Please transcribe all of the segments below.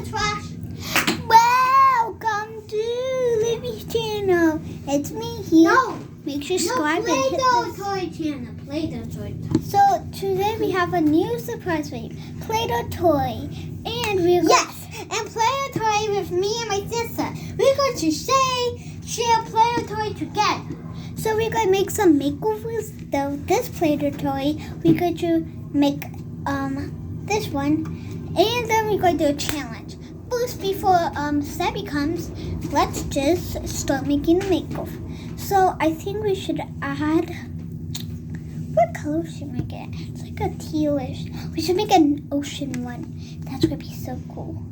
the trash. Welcome to Libby's channel. It's me here. No. Make sure to subscribe and hit Play-Doh this. toy channel. Play-Doh toy channel. So today we have a new surprise for you. Play-Doh toy. And we're And Play-Doh toy with me and my sister. We're going to share Play-Doh toy together. So we're going to make some makeovers. This Play-Doh toy, we're going to make this one. And then we're going to do a challenge. First, before Sabby comes, let's just start making the makeover. So I think we should add, what color should we get? It's like a tealish. We should make an ocean one. That's going to be so cool.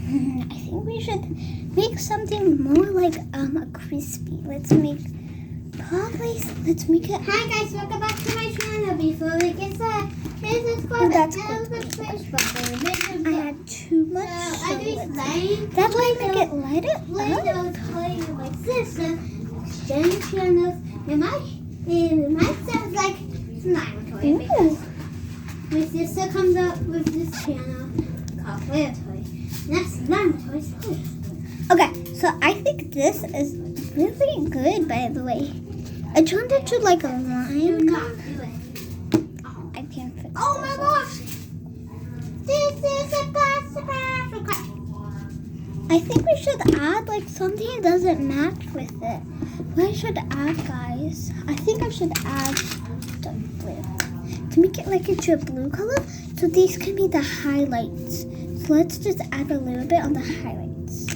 I think we should make something more like a crispy. Let's make it. Hi guys, welcome back to my channel. Before we get started, here's this Oh, that's good. I had too much. That's why I make it lighter. Play-Doh toy with my sister. Exchange channels. And my sounds like slime toy because my sister comes up with this channel called Play-Doh toy. And that's slime toy. Okay, so I think this is really good, by the way. I turned it to like a lime. Do not do it. I can't fix Oh my this. gosh! This is a plastic. I think we should add like something that doesn't match with it. What I should add, guys? I think I should add the blue to make it like into a blue color. So these can be the highlights. So let's just add a little bit on the highlights,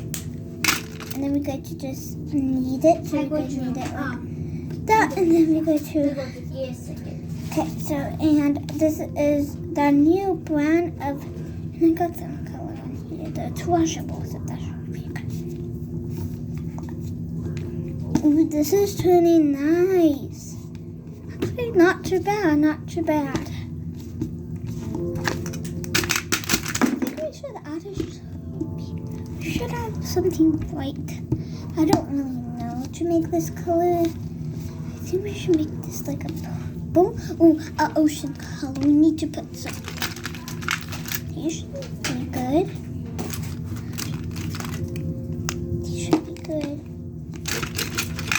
and then we're going to just knead it. So we're going to knead it like that, and then we're going to. Okay, so and this is the new brand of. And I got some color on here. The washable, so that should be good. Ooh, this is turning nice. Actually, not too bad, not too bad. I think we should add we should have something white. I don't really know to make this color. I think we should make this like a purple. Oh, an ocean color. We need to put some. These should be good. These should be good.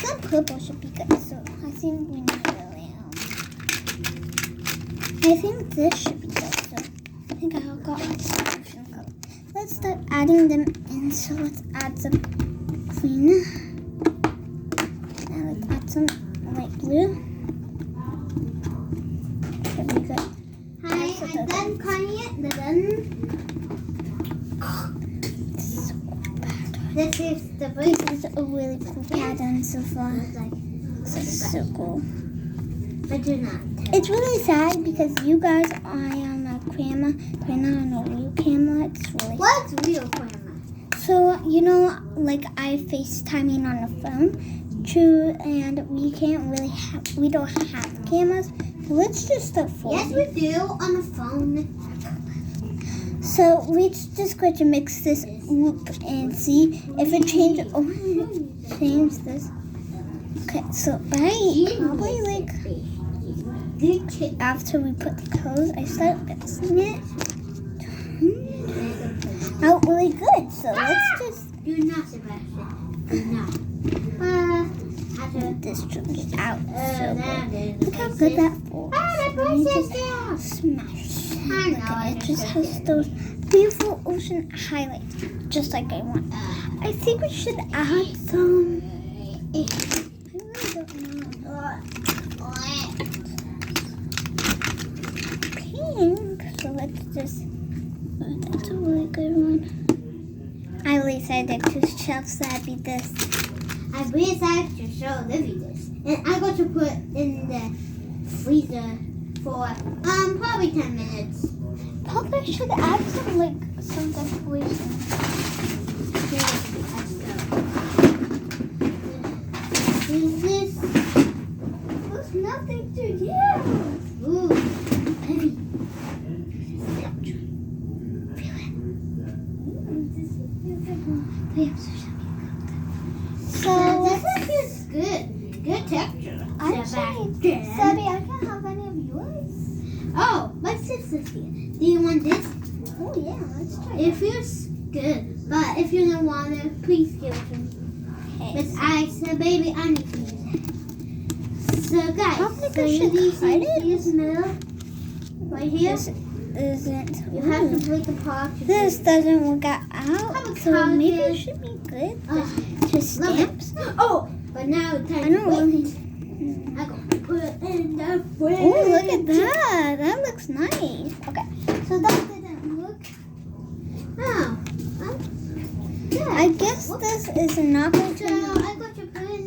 Some purple should be good. So I think we need a lamb. I think this should be good. So I think I got my ocean color. Let's start adding them in. So let's add some green. Now let's add some light blue. Should be good. Hi, I'm done cutting it. So bad. This is the This is a really cool pattern so far. This is so cool. But do not. It's really sad because you guys are on a camera. We're not on a real camera. It's really What's real camera? so like I FaceTiming on the phone too, and we don't have cameras. So let's just start Yes, folding. we do on the phone. So we're just going to mix this up and see if it changes. Oh, change this. Okay, so probably like after we put the colors, I start mixing it. Out really good. So let's just Do not, Sebastian. Do not. this turns out so that good. is Look how good that feels. My voice is down. Smash. I Look know, at I it. It just just has those beautiful ocean highlights, just like I want. I think we should add some. I really don't know. Pink. So let's just. Oh, that's a really good one. I really decided to show Sabby this. I decided to show Livy this. And I'm going to put in the freezer for probably 10 minutes. Probably should add some decoration. This there's nothing to use. Ooh, heavy. So This is good. Good texture. actually, Sabby, I can't have any of yours. Oh, my sister's here. Do you want this? Oh yeah, let's try. It feels good. But if you don't want it, please give it to me. Okay. But I said, baby, I need to use it. So guys, Probably you should cut it. this middle right here. This isn't. You have to put the part. This doesn't work out, How so about maybe it? it should be good. Just Love stamps. it. Oh, but now it's time I to don't wait. really. I'm going to put it in the fridge. Oh, look at that. That looks nice. Okay, so that didn't look. Oh. Yeah. I guess this is not going So to. I'm going to put it in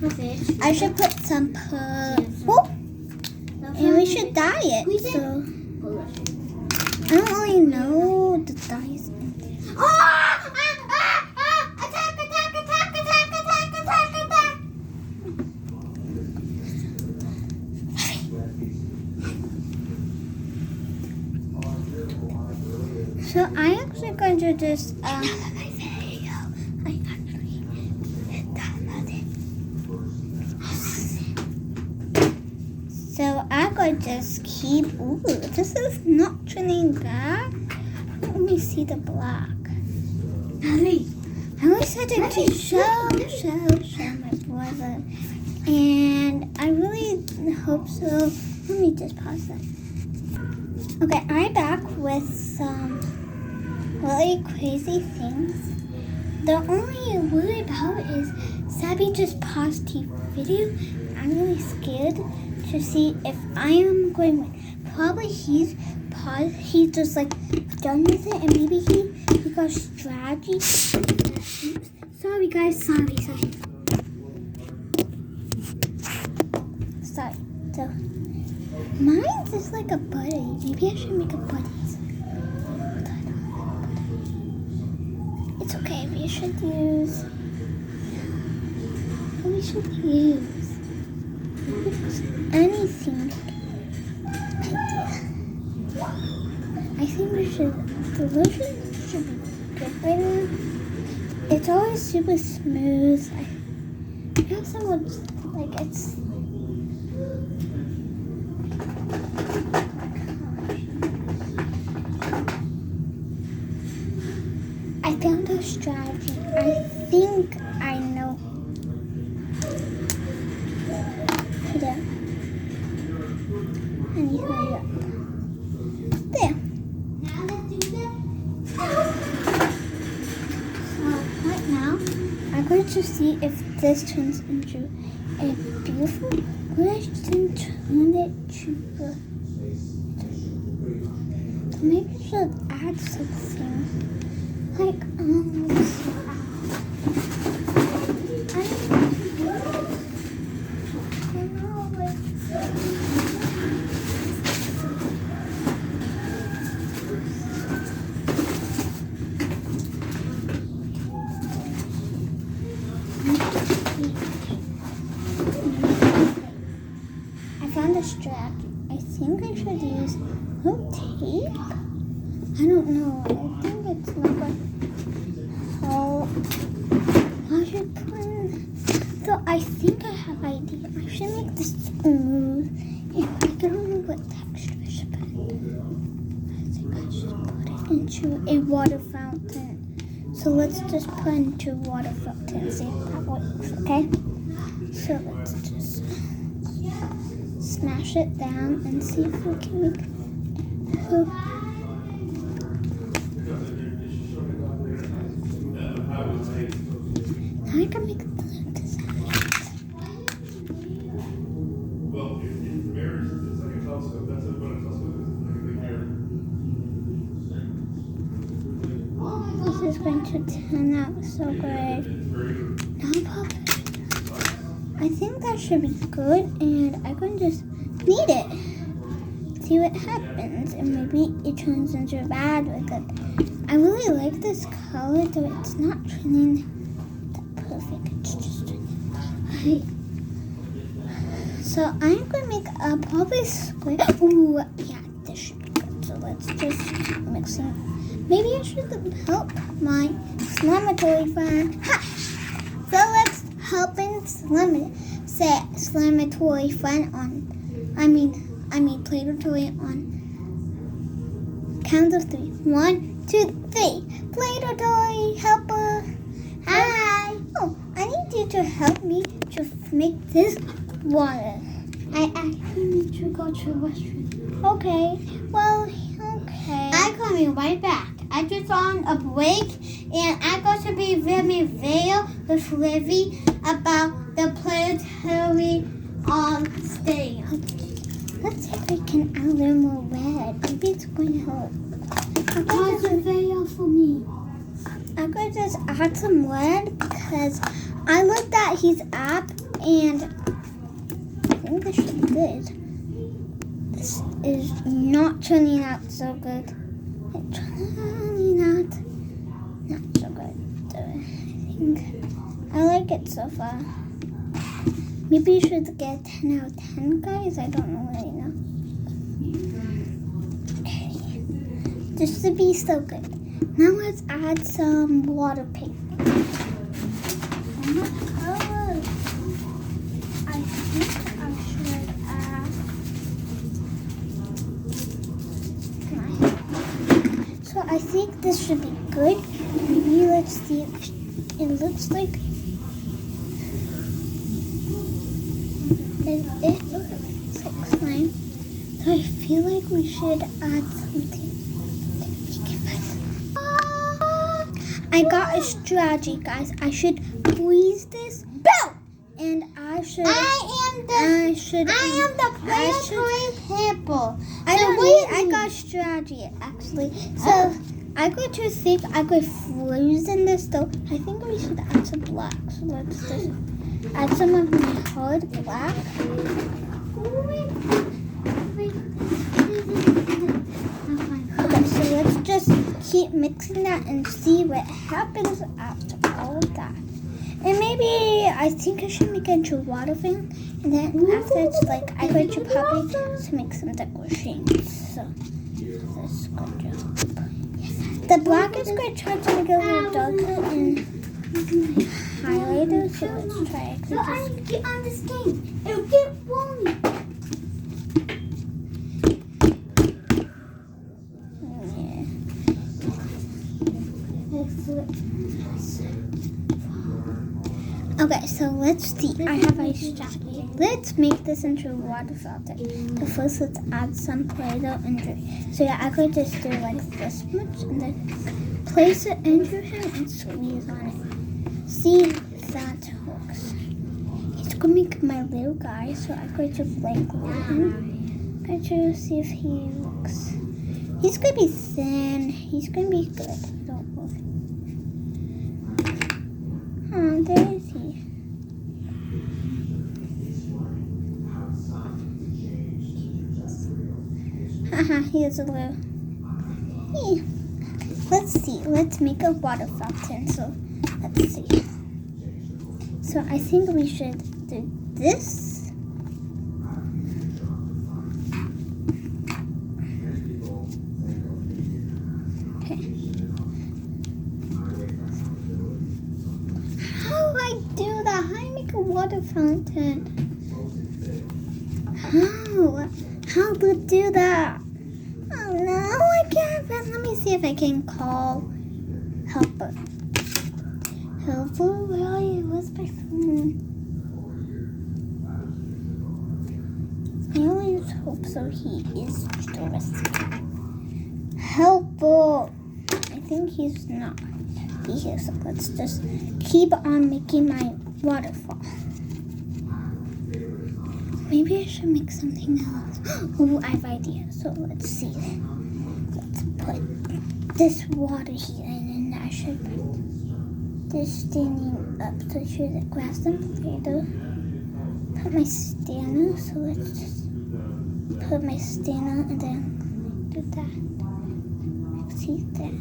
the fridge. I should put some purple. And we should dye it. So I don't really know the dyes in there. Oh! Attack, attack, attack, attack, attack, attack, attack. So I'm actually going to just So I'm going to just keep. Ooh, this is not turning back. Let me see the black. Daddy. I always had to show my brother. And I really hope so. Let me just pause that. Okay, I'm back with some really crazy things. The only worry about is Sabby just paused the video. I'm really scared to see if I am going to win. Probably he's paused. He's just like done with it, and maybe he got strategy. Sorry guys, sorry. So mine's just like a buddy. Maybe I should make a buddies. It's okay. We should use anything. I think the lotion should be good by now. It's always super smooth. I have someone like it's. I found a strategy. I think I know. There. And you hurry up. There. Now let's do this. Right now, I'm going to see if this turns into a beautiful. Would I just turn it to maybe I should add something. Like, I found a strategy. I think I should use tape. I don't know. I think it's not going. So I should put. So I think I have an idea. I should make this smooth. And I don't know what texture I should put. I think I should put it into a water fountain. So let's just put into water fountain and see if that works. Okay. So let's just smash it down and see if we can make. I can make the design. Well, in marriage, it's like a telescope. That's what a telescope is. Like a big mirror. This is going to turn out so good. Now, Papa, I think that should be good, and I'm going to just knead it. See what happens, and maybe it turns into bad or good. I really like this color, though it's not turning that perfect. It's just turning right. So I'm going to make a probably square. Ooh, yeah, this should be good. So let's just mix it. Maybe I should help my slamatory friend. Ha! So let's help in slamatory friend on. I mean Play-Doh toy on count of 3. 1, 2, 3. Play-Doh toy helper. Hi. Oh, I need you to help me to make this water. I actually need to go to the restroom. Okay. Well, okay. I'm coming right back. I just on a break, and I'm going to be filming a video with Livy about the planetary stadium. Let's see if we can add a little more red. Maybe it's going to help. Pause the video for me. I'm going to just add some red because I looked at his app and I think this should be good. This is not turning out so good. It's turning out not so good. I think I like it so far. Maybe you should get 10 out of 10, guys. I don't know right now. Okay. This should be so good. Now let's add some water paint. Oh, I think I should add. So I think this should be good. Maybe let's see. It looks like it looks like slime. So I feel like we should add something. I got a strategy, guys. I should freeze this. Boom! And I should. I am the planetary helper. I got strategy actually. So I go to think I could freeze in this though. I think we should add some black. So let's just add some of my hard black. Okay, so let's just keep mixing that and see what happens after all of that. And maybe I think I should make it into a water fountain. And then after it's like I go to pop it to make some decorations. So that's a good job. The black is going to try to make it a little darker and highlighter. So let's try it. So I need to get on this game. It'll get warm. Okay, so let's see. I have a strategy. Let's make this into a water fountain. But first, let's add some Play-Doh under it. So yeah, I could just do like this much and then place it under him and squeeze on it. See if that works. It's gonna make my little guy, so I could just like glue him. I to see if he looks. He's gonna be thin. He's gonna be good. Don't worry. Oh, there is he. Haha, here's a little. Yeah. Let's see. Let's make a water fountain. So, let's see. So, I think we should do this. Okay. How do I do that? How do I make a water fountain? How to do that? Oh no, I can't. Let me see if I can call helper. Helper, where are you? Where's my phone? I always hope so. He is stressed. Helper. I think he's not. He is. So let's just keep on making my waterfall. Maybe I should make something else. Oh, I have an idea. So let's see. Let's put this water here, and then I should put this standing up. So I should grab some Play-Doh. Put my stanner. So let's just put my stanner and then do that. See that.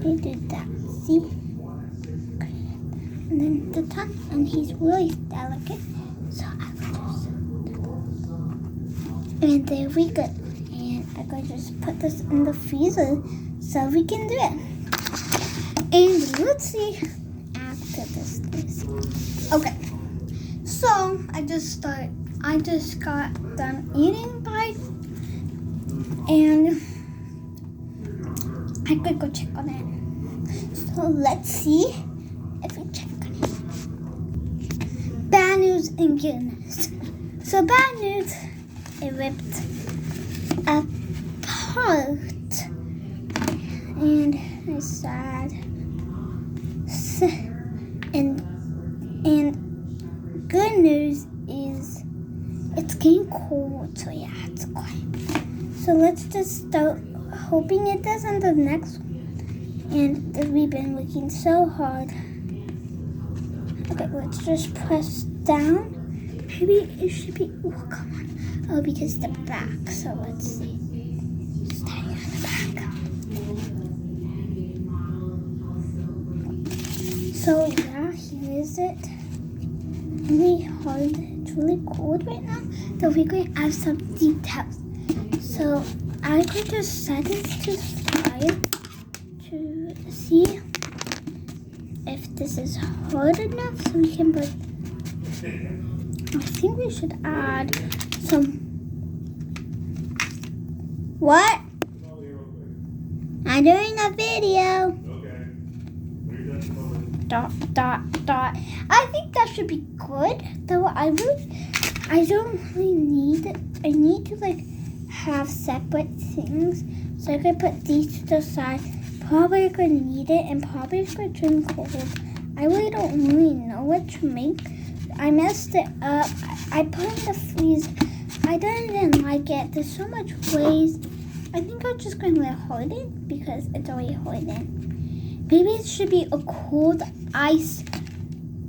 Do that. See? And then the top, and he's really delicate, so I will just, and there we go. And I could just put this in the freezer so we can do it. And let's see after this. Okay, so I just start I just got done eating bite, and I could go check on it. So let's see if we check on it. Bad news and good news. So bad news, it ripped apart, and it's sad. And good news is it's getting cold, so yeah, it's quiet. So let's just start hoping it doesn't the next one. And we've been working so hard. Okay, let's just press down. Maybe it should be, oh, come on. Oh, because the back, so let's see. Starting on the back. So yeah, here is it. Really hard, it's really cold right now. So we're going to add some details. So I could just set it to 5 to see if this is hard enough so we can put, I think we should add some, what? I'm doing a video. Dot. I think that should be good. Though I don't really need it. I need to like have separate things. So I could put these to the side. Probably gonna need it and probably it's gonna turn cold. I really don't really know what to make. I messed it up. I put it in the freezer. I didn't like it. There's so much waste. I think I'm just gonna let it harden because it's already hardened. Maybe it should be a cold ice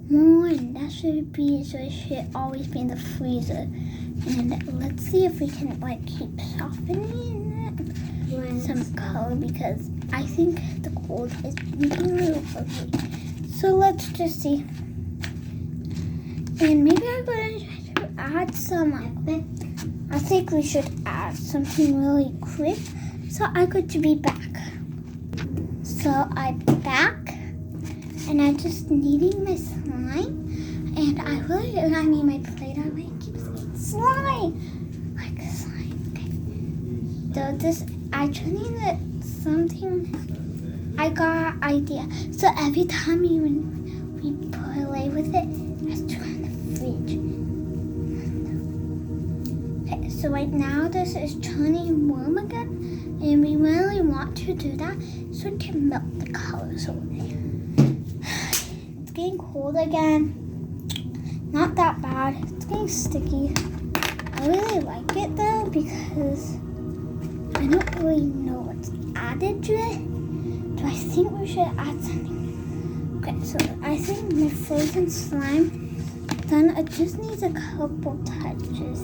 one. That should be, so it should always be in the freezer. And let's see if we can like keep softening it some color because I think the cold is making a little ugly. So let's just see. And maybe I'm going to add some. I think we should add something really quick so I could be back. So I'm back, and I'm just needing my slime, and I need my Play-Doh. I keep saying slime, like slime. Okay. So this, I just need something. I got an idea. So every time we play with it, let's turn the fridge. Okay. So right now this is turning warm again, and we really want to do that so it can melt the color. So it's getting cold again. Not that bad. It's getting sticky. I really like it though because I don't really know what's added to it. Do I think we should add something? Okay, so I think my frozen slime done. It just needs a couple touches.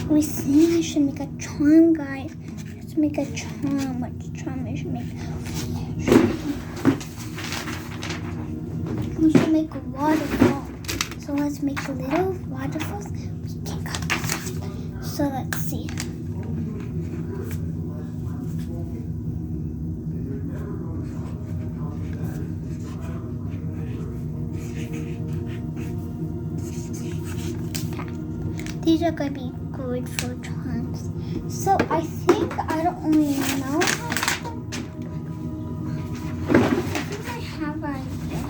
We think I should make a charm, guys. Let's make a charm. What charm we should make? We should make a waterfall. So let's make little waterfalls. We can cut this up. So let's see. These are going to be good for charms. So I think I don't really know. I have an idea.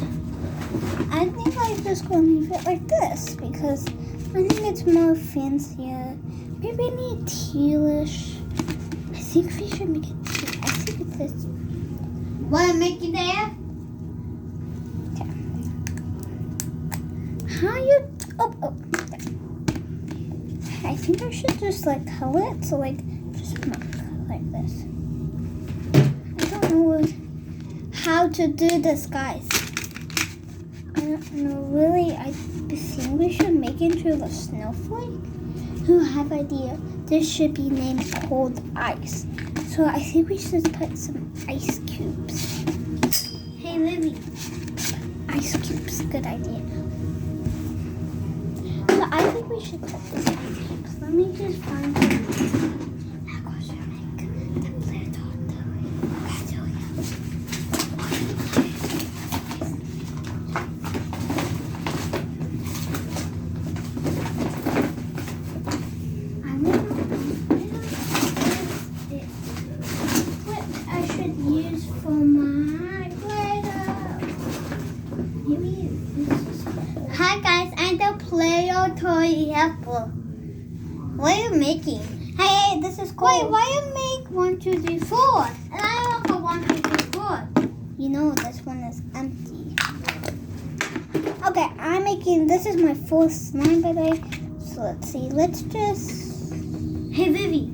I think I'm just going to leave it like this because I think it's more fancier. Maybe I need tealish. I think we should make it teal. I think it's this. Want to make it there? Okay. How you? Oh. I think I should just like color it, so like just mark like this. I don't know how to do this, guys. I don't know really. I think we should make it into a snowflake. Who have idea? This should be named cold ice. So I think we should put some ice cubes. Hey, Livy. Ice cubes, good idea. So I think we should put this ice cubes. Let me just find it. How goes your make the Play-Doh tory? making? Hey, this is cool. Wait, why you make 1, 2, 3, 4? And I don't have 1, 2, 3, 4. You know this one is empty. Okay, I'm making, this is my fourth slime by the way. So let's see, let's just... Hey, Vivi.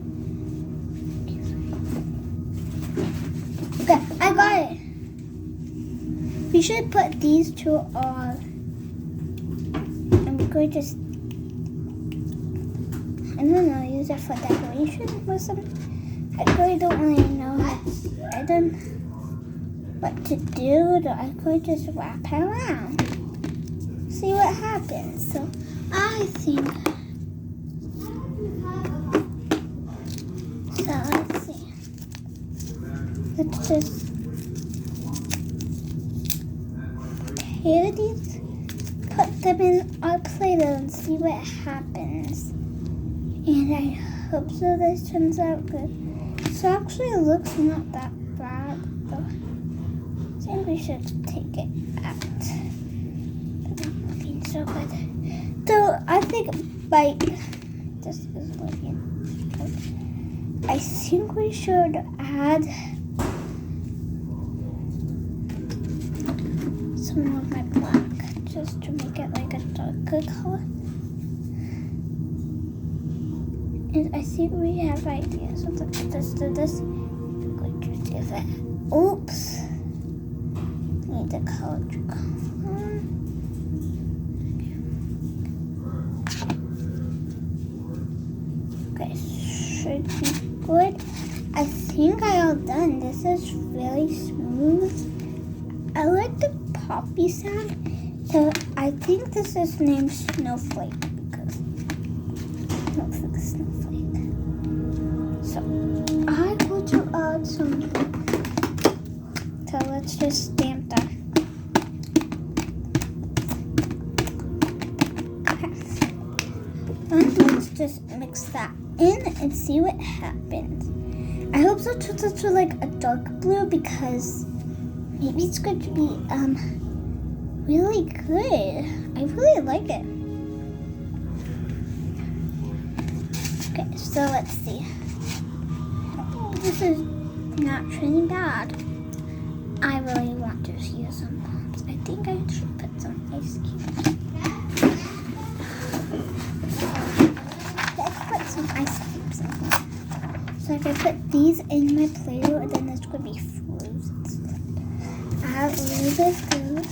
Okay, I got it. We should put these two on. And we're going to just, I don't know, use it for decoration or something. I really don't really know. I don't know what to do. I could just wrap it around. See what happens. So I think. So let's see. Let's just tear these, put them in our Play-Doh and see what happens. And I hope so this turns out good. So actually it looks not that bad though. I think we should take it out. It's not looking so good. So I think by this is looking good. I think we should add some of my black just to make it like a darker color. And I think we have ideas. So let's do this. I'm going to do that. Oops. Need the color to come on. Okay, should be good. I think I all done. This is really smooth. I like the poppy sound. So I think this is named Snowflake because it looks like a snowflake. So I'm going to add some. So let's just stamp that. Okay. And let's just mix that in and see what happens. I hope so turns out to like a dark blue because maybe it's going to be really good. I really like it. Okay, so let's see. This is not really bad. I really want to use some pops. I think I should put some ice cubes. Let's put some ice cubes in here. So if I put these in my Play-Doh, then it's going to be frozen. Add a little bit of glue.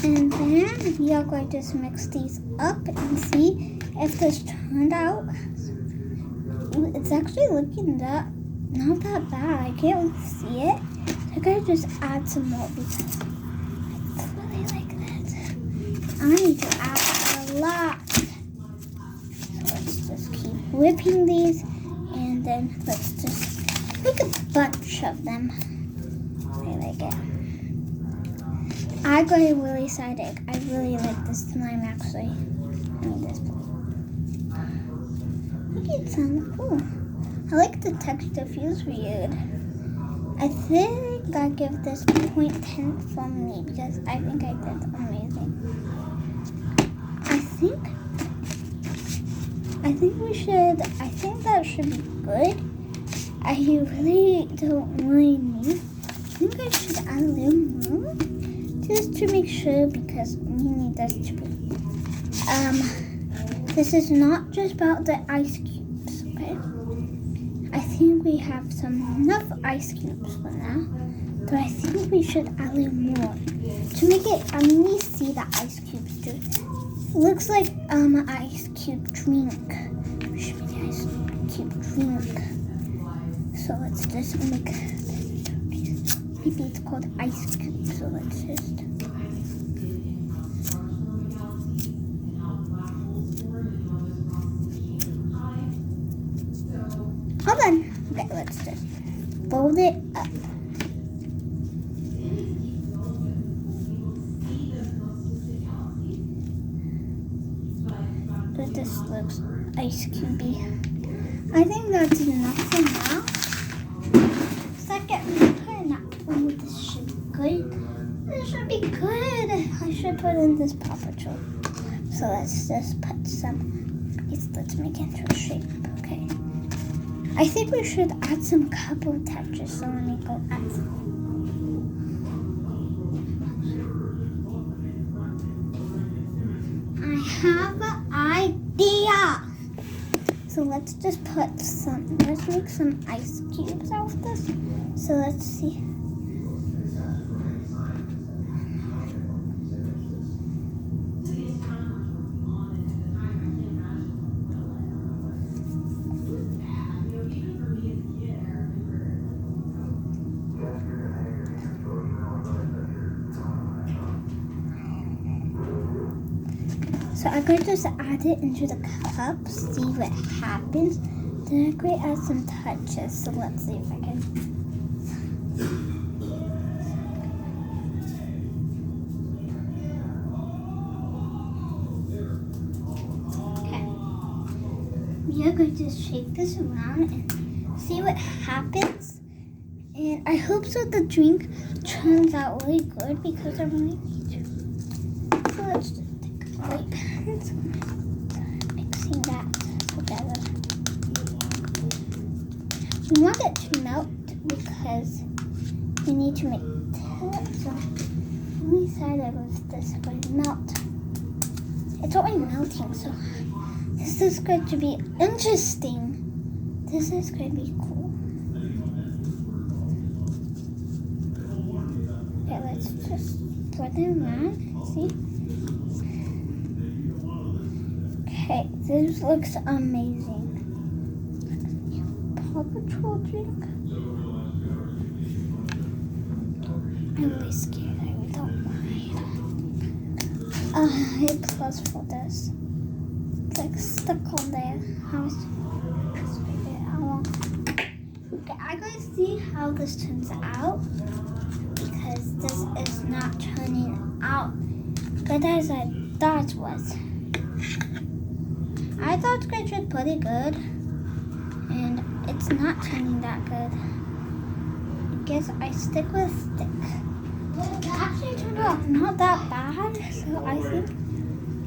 And then we are going to just mix these up and see if this turned out. It's actually looking not that bad. I can't really see it. So I'm going to just add some more because I really like that. I need to add a lot. So let's just keep whipping these and then let's just make a bunch of them. I like it. I got really excited. I really like this slime actually. I mean this. Look, it sounds cool. I like the texture, feels weird. I think I give this 0.10 from me because I think I did amazing. I think that should be good. I really don't really need. I think I should add a little more. Just to make sure because we need this to be. This is not just about the ice cubes, okay? I think we have enough ice cubes for now. So I think we should add a little more. To make it, let me see the ice cubes too. Looks like an ice cube drink. We should make an ice cube drink. So let's just make maybe it's called ice cube. So let's just. Hold on. Okay, let's just fold it up. But this looks ice cubey. I think that's enough for now. Second part. should put in this Paw Patrol. So let's just put some, let's make it into a shape, okay. I think we should add some couple touches, so let me go add some. I have an idea! So let's just put some, let's make some ice cubes out of this. So let's see. So I'm going to just add it into the cup, see what happens. Then I'm going to add some touches. So let's see if I can. Okay. We are going to shake this around and see what happens. And I hope so the drink turns out really good because I really need to. So let's just take pans, mixing that together. We want it to melt because we need to make it. So only side of this is going to melt. It's already melting, so this is going to be interesting. This is going to be cool. Okay, let's just pour them around. See? Okay, this looks amazing. Paw Patrol drink. I'm really scared. I really don't mind. A plus for this. It's like stuck on there. Okay, I'm going to see how this turns out because this is not turning out good as I thought it was. I thought Scratch was pretty good, and it's not turning that good. I guess I stick with stick. It actually turned out not that bad, so I think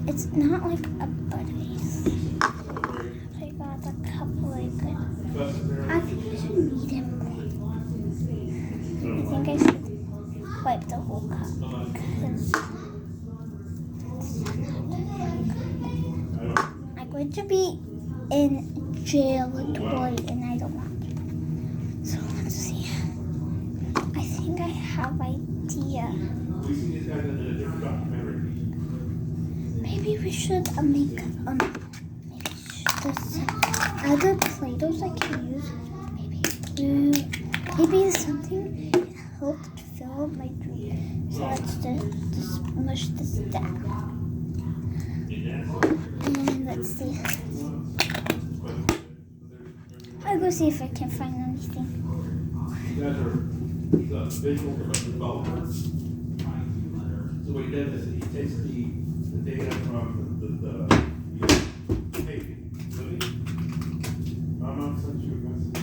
it's not like a buddy. I got a couple of good. I think I should knead him more. I think I should wipe the whole cup because I'm going to be in jail with Tory and I don't want to. So let's see. I think I have idea. Maybe we should make maybe there's other Play-Dohs I can use. Maybe blue. Maybe something can help to fill up my drink. So let's just mush this down. And let's see. I'll go see if I can find anything. You guys are the visual developers. So what he does is he takes the data from the hey, Mama sent you a message.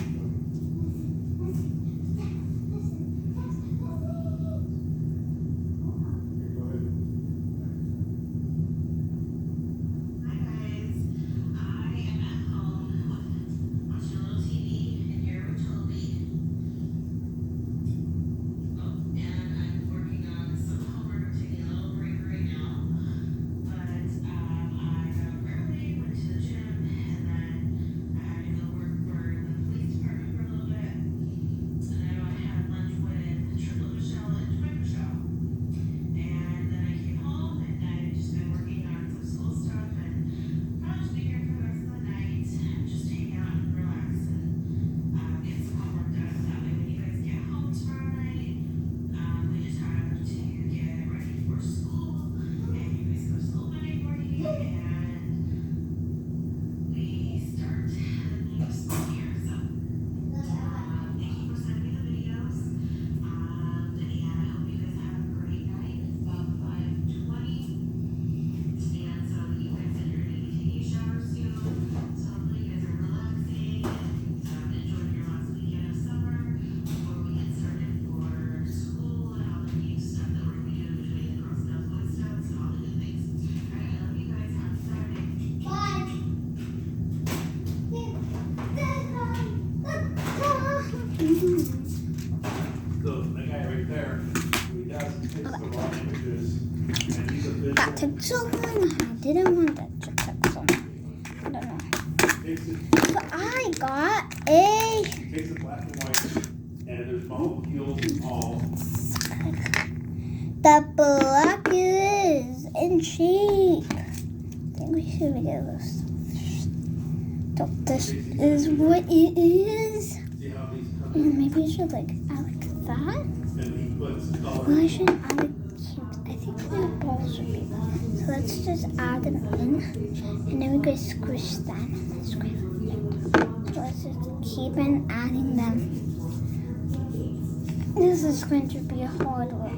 the raw images, and these are That took so long. I didn't want that to take so long. I don't know. So I got a... He takes the black and white, and there's molecules and all. The black is in shape. I think we should get this. So this is what it is. See how these come? And maybe I should like add like that. And he puts color. Well, I should add like cubes. I think the balls should be that. So let's just add them in. And then we can squish them. Squish. So let's just keep on adding them. This is going to be a hard work.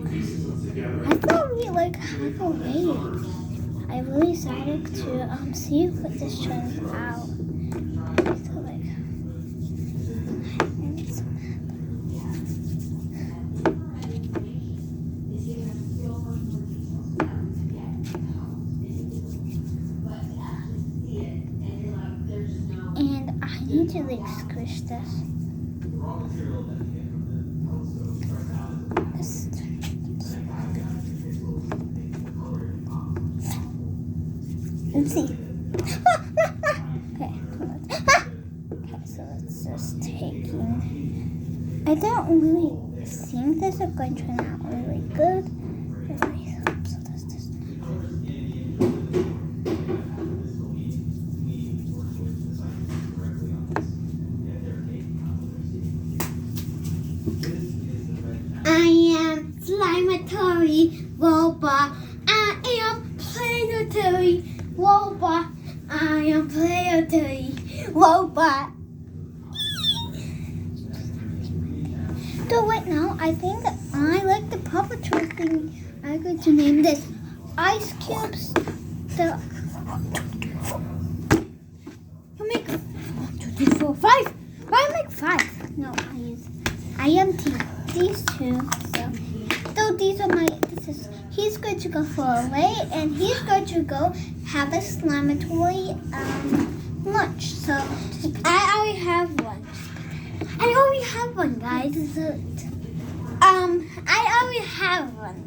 I thought we like have a way. I really decided to see what this turns out. So like, and I need to like squish this. Let's see. Okay, so let's just take in. I don't really think this is going to turn out really good. So let's just. I am Slime-a-tory robot. I am Play-Doh robot. I am Play-Doh robot. So right now, I think I like the puppetry thing. I'm going to name this Ice Cubes. So you make 1, 2, 3, 4, 5. Why make 5? No, I am these two. So these are my. He's going to go for a lay, and he's going to go have a Slime-a-tory lunch. So I already have one. I already have one, guys. I already have one.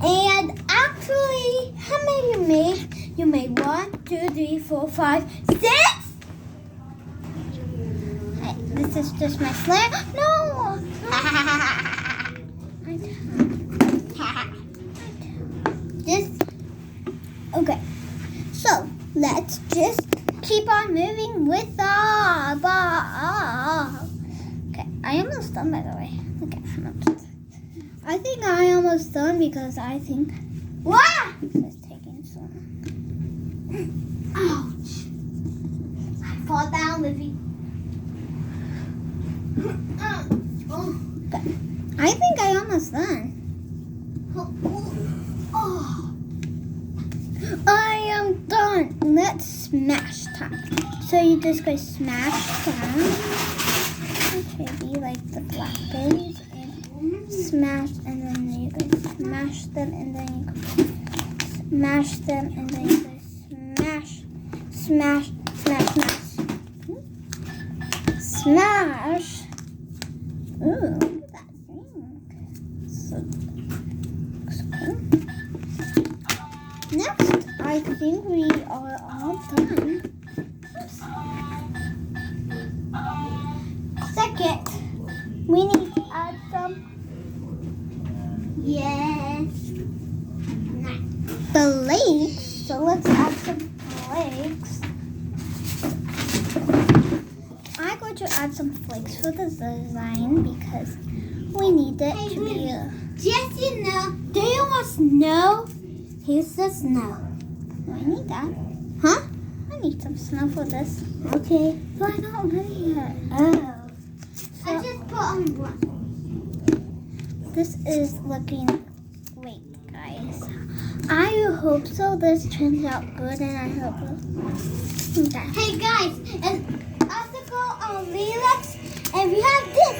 And actually, how many you made? You made 1, 2, 3, 4, 5, 6. This is just my slime. No. This. Okay. So let's just keep on moving with the ball. Okay, I almost done, by the way. Okay, I think I almost done because I think Wow! this is taking so long. Ouch! I fall down, Livy. Okay, I think I almost done. Oh. I am done. Let's smash time. So you just go smash down. Maybe like the blackberries and smash, and then you go smash them, and then you go smash them, and then you go smash, smash, smash, smash, smash. Ooh, look at that thing. So cool. Next, I think we are all done. Second, we need to add some flakes. So let's add some flakes. I'm going to add some flakes for the design because we need it to be Just you know, do you want snow? Here's the snow. I need that. Huh? I need some snow for this. Okay. But I'm not ready yet. Oh. So I just put on one. this is looking great, guys. I hope so. This turns out good, and I hope. Okay. Hey guys, and also go on Relax, and we have this.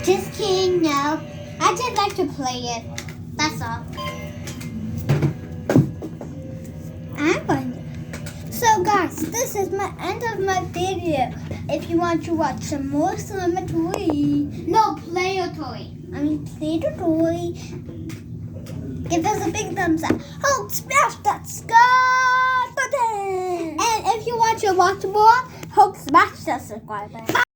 Just kidding, no. I just like to play it. That's all. I'm going to. So guys, this is my end of my video. If you want to watch some more Slime-a-tory, No, Play-Doh toy. Play-Doh toy. Give us a big thumbs up. Hope smash that subscribe button. And if you want to watch more, Hope smash that subscribe button.